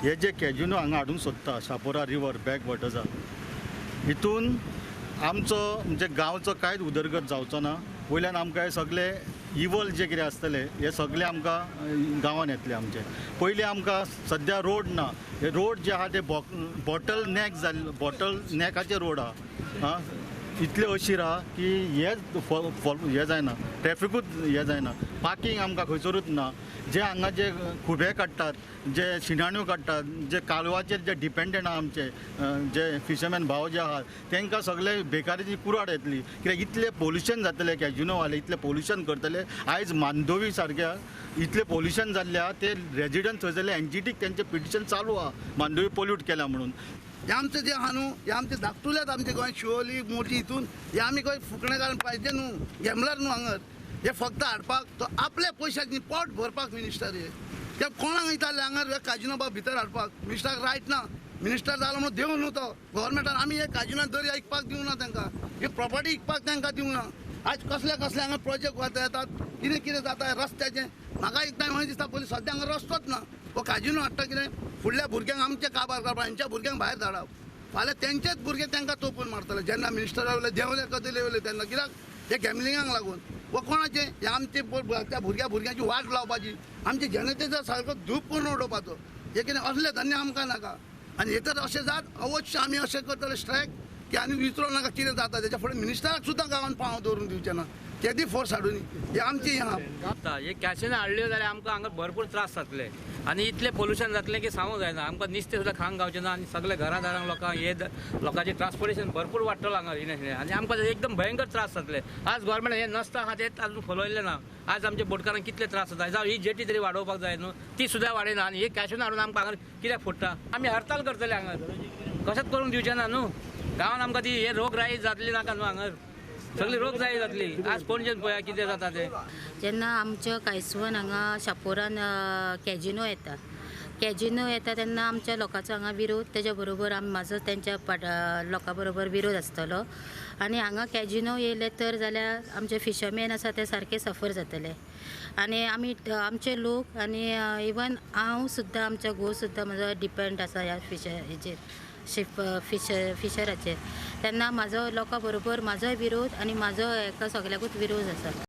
हे जे कॅजिनो हांगा हाडूंक सोदता शापोरा रिवर बॅक वॉटर्सा हितून आमचो म्हणजे गांवचो कांयच उदरगत जावचो ना। वयल्यान आमकां हे सगळे इवल जे कितें आसतले हे सगळे आमकां गांवांत येतले आमचे। पयलीं आमकां सद्या रोड ना, हे रोड जे आहा ते बॉटल नॅकाचे रोड आहा इतले अशीर आहा की हे जायना, ट्रॅफिकूच हे जायना, पार्किंग आमकां खंयसरूच ना। जे हांगा जे खुबे काडटात, जे शिणाण्यो काडटात, जे कालवाचेर जे डिपेंडंट आहा आमचे जे फिशरमॅन भाव जे आहात तांकां सगळे बेकारीची कुराड येतली। कित्याक इतले पोल्युशन जातले, कॅजिनोवाले इतले पोल्युशन करतले। आयज मांदोवी सारक्या इतले पोल्युशन जाल्ल्या ते रेजिडंट थंयसरले एनजीटीक तेंचे पिटिशन चालू आहा मांदोवी पोल्यूट केल्या म्हणून। हे आमचे जे आहा न्हू हे आमचे धाकटुल्यात आमचे गोंय शिवोली मोठी हितून हे आमी खंय फुकणे कारण पाहिजे न्हू गॅमलर न्हू हांगर हे फक्त हाडपाक तो आपल्या पयशांनी पोट भरपाक मिनिस्टर हे ते कोणाक येताले हांगर काजिनो बाब भितर हाडपाक मिनिस्टराक रायट ना। मिनिस्टर जालो म्हणून देव न्हू तो गव्हर्मेंटान आमी हे काजिनो दर्या विकपाक दिवं ना तांकां, ही प्रॉपर्टी विकपाक तांकां दिवं ना। आज कसले कसले हांगा प्रोजेक्ट वता येतात कितें कितें जाता रस्त्याचें म्हाका एकदां अशें दिसता पयलीं सद्या हांगा रस्तोच ना। हो काजिनो हाडटा कितें फुडल्या भुरग्यांक आमचे काबार करप हेंच्या भुरग्यांक भायर धाडप, फाल्यां तेंचेच भुरगे तांकां तोपून मारतले। जेन्ना मिनिस्टर येवले देंवले कदेले येवले तेन्ना कित्याक हे गॅमलिंगाक लागून व कोणाचे हे आमचे त्या भुरग्यांची वाट लावपाची, आमचे जनतेचो सारको धूप करून उडोवपाचो। हे कितें असले धन्य आमकां नाका। आनी हे तर अशें जात अवश्य आमी अशें करतले स्ट्रायक की आनी विचारूं नाका कितें जाता तेच्या फुडें मिनिस्टराक सुद्दां गांवांत पांव दवरून दिवचें ना, केदी फोर्स हाडून हे आमची हें आहा। हे कॅशिनो हाडल्यो जाल्यार आमकां हांगा भरपूर त्रास जातले आनी इतले पोल्युशन जातलें की सांगूंक जायना। आमकां नुस्तें सुद्दां खावंक गावचें ना आनी सगळे घरादारांक लोकांक हे लोकांचें ट्रान्सपोर्टेशन भरपूर वाडटलो हांगा इने आनी आमकां एकदम भयंकर त्रास जातले। आज गव्हर्मेंट हे नसता आहा तेच अजून फोलोयल्लें ना। आज आमच्या बोटकारांक कितले त्रास जाता, जावं ही जेटी तरी वाडोवपाक जाय न्हू ती सुद्दां वाडयना आनी हे कॅशिनो हाडून आमकां हांगा कित्याक फोडटा। आमी हरताल करतले हांगा, कशेंच करूंक दिवचें ना न्हू। गांवांत आमकां ती हे रोगराई जातली नाका न्हू, हांगा सगळी रोगराई जातली। आज पणजेन पळया कितें जाता तें। जेन्ना आमच्या कांयसवान हांगा शापोरान कॅजिनो येता तेन्ना आमच्या लोकांचो हांगा विरोध, तेच्या बरोबर म्हाजो तेंच्या लोकां बरोबर विरोध आसतलो। आनी हांगा कॅजिनो येयले तर जाल्यार आमचे फिशरमॅन आसा ते सारके सफर जातले आनी आमचे लोक आनी इवन हांव सुद्दां आमच्या घोव सुद्दां म्हजो डिपेंड आसा ह्या फिशराचेर। तेन्ना म्हाजो लोकां बरोबर म्हाजोय विरोध आनी म्हाजो हेका सगळ्याकूच विरोध आसा।